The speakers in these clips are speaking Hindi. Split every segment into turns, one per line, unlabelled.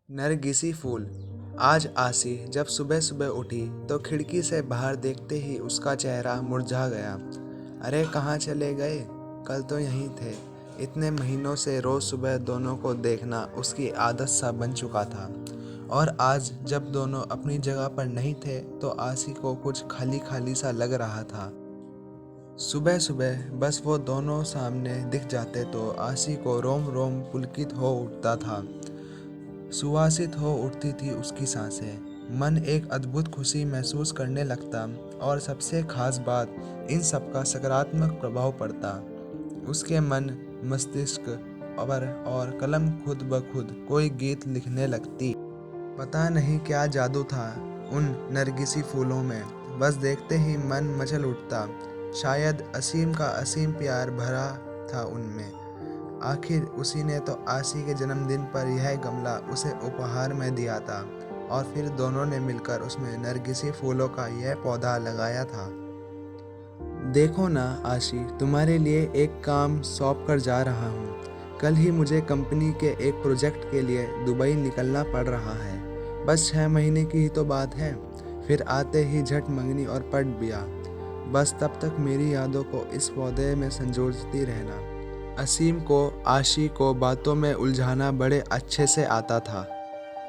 नरगिसी फूल। आज आसी जब सुबह सुबह उठी तो खिड़की से बाहर देखते ही उसका चेहरा मुरझा गया। अरे कहाँ चले गए? कल तो यहीं थे। इतने महीनों से रोज़ सुबह दोनों को देखना उसकी आदत सा बन चुका था, और आज जब दोनों अपनी जगह पर नहीं थे तो आसी को कुछ खाली खाली सा लग रहा था। सुबह सुबह बस वो दोनों सामने दिख जाते तो आसी को रोम रोम पुलकित हो उठता था। सुवासित हो उठती थी उसकी सांसें। मन एक अद्भुत खुशी महसूस करने लगता, और सबसे खास बात, इन सब का सकारात्मक प्रभाव पड़ता उसके मन मस्तिष्क पर, और कलम खुद ब खुद कोई गीत लिखने लगती। पता नहीं क्या जादू था उन नरगिसी फूलों में, बस देखते ही मन मचल उठता। शायद असीम का असीम प्यार भरा था उनमें। आखिर उसी ने तो आसी के जन्मदिन पर यह गमला उसे उपहार में दिया था, और फिर दोनों ने मिलकर उसमें नरगिसी फूलों का यह पौधा लगाया था। देखो ना आशी, तुम्हारे लिए एक काम सौंप कर जा रहा हूँ। कल ही मुझे कंपनी के एक प्रोजेक्ट के लिए दुबई निकलना पड़ रहा है। बस 6 महीने की ही तो बात है। फिर आते ही झट मंगनी और पट ब्याह। बस तब तक मेरी यादों को इस पौधे में संजोती रहना। असीम को आशी को बातों में उलझाना बड़े अच्छे से आता था।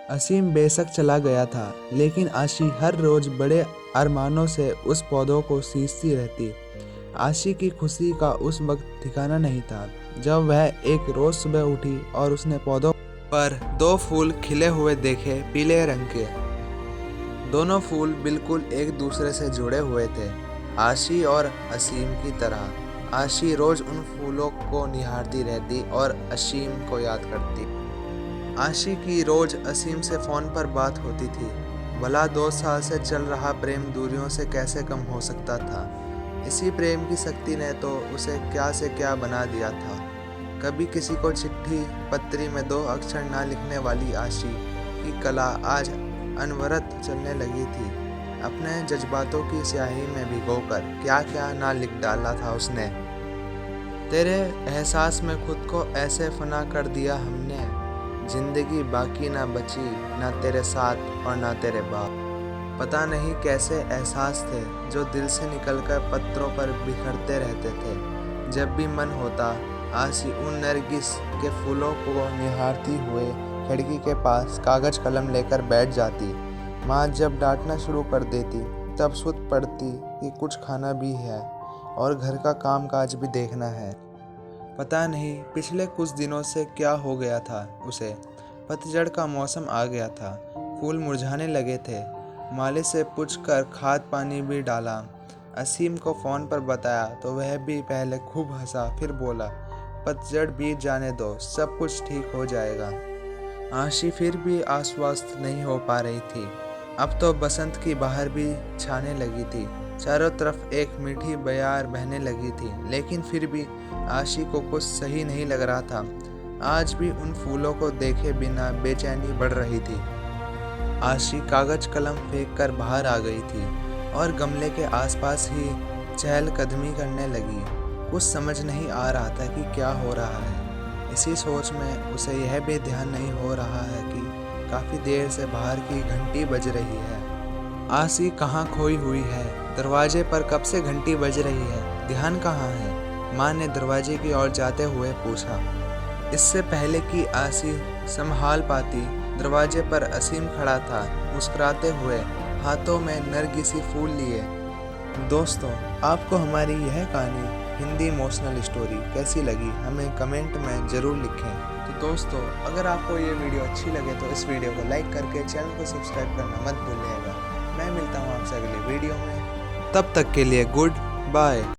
असीम बेशक चला गया था, लेकिन आशी हर रोज बड़े अरमानों से उस पौधों को सींचती रहती। आशी की खुशी का उस वक्त ठिकाना नहीं था जब वह एक रोज सुबह उठी और उसने पौधों पर 2 फूल खिले हुए देखे, पीले रंग के। दोनों फूल बिल्कुल एक दूसरे से जुड़े हुए थे, आशी और असीम की तरह। आशी रोज उन फूलों को निहारती रहती और असीम को याद करती। आशी की रोज असीम से फ़ोन पर बात होती थी। भला 2 साल से चल रहा प्रेम दूरियों से कैसे कम हो सकता था। इसी प्रेम की शक्ति ने तो उसे क्या से क्या बना दिया था। कभी किसी को चिट्ठी पत्री में 2 अक्षर ना लिखने वाली आशी की कला आज अनवरत चलने लगी थी। अपने जज्बातों की स्याही में भिगोकर क्या क्या ना लिख डाला था उसने। तेरे एहसास में खुद को ऐसे फना कर दिया हमने, जिंदगी बाकी ना बची, ना तेरे साथ और ना तेरे बाद। पता नहीं कैसे एहसास थे जो दिल से निकलकर पत्रों पर बिखरते रहते थे। जब भी मन होता, आशी उन नरगिस के फूलों को निहारती हुए खिड़की के पास कागज कलम लेकर बैठ जाती। माँ जब डांटना शुरू कर देती तब सुध पड़ती कि कुछ खाना भी है और घर का कामकाज भी देखना है। पता नहीं पिछले कुछ दिनों से क्या हो गया था उसे। पतझड़ का मौसम आ गया था, फूल मुरझाने लगे थे। माली से पूछकर खाद पानी भी डाला। असीम को फ़ोन पर बताया तो वह भी पहले खूब हंसा, फिर बोला, पतझड़ बीत जाने दो, सब कुछ ठीक हो जाएगा। आशी फिर भी आश्वस्त नहीं हो पा रही थी। अब तो बसंत की बहार भी छाने लगी थी। चारों तरफ एक मीठी बयार बहने लगी थी, लेकिन फिर भी आशी को कुछ सही नहीं लग रहा था। आज भी उन फूलों को देखे बिना बेचैनी बढ़ रही थी। आशी कागज कलम फेंक कर बाहर आ गई थी और गमले के आसपास ही चहलकदमी करने लगी। कुछ समझ नहीं आ रहा था कि क्या हो रहा है। इसी सोच में उसे यह भी ध्यान नहीं हो रहा है कि काफ़ी देर से बाहर की घंटी बज रही है। आशी कहाँ खोई हुई है? दरवाजे पर कब से घंटी बज रही है, ध्यान कहाँ है? माँ ने दरवाजे की ओर जाते हुए पूछा। इससे पहले कि आशी संभाल पाती, दरवाजे पर असीम खड़ा था, मुस्कुराते हुए, हाथों में नरगिसी फूल लिए। दोस्तों, आपको हमारी यह कहानी हिंदी इमोशनल स्टोरी कैसी लगी हमें कमेंट में ज़रूर लिखें। तो दोस्तों, अगर आपको ये वीडियो अच्छी लगे तो इस वीडियो को लाइक करके चैनल को सब्सक्राइब करना मत भूलिएगा। मैं मिलता हूँ आपसे अगली वीडियो में, तब तक के लिए गुड बाय।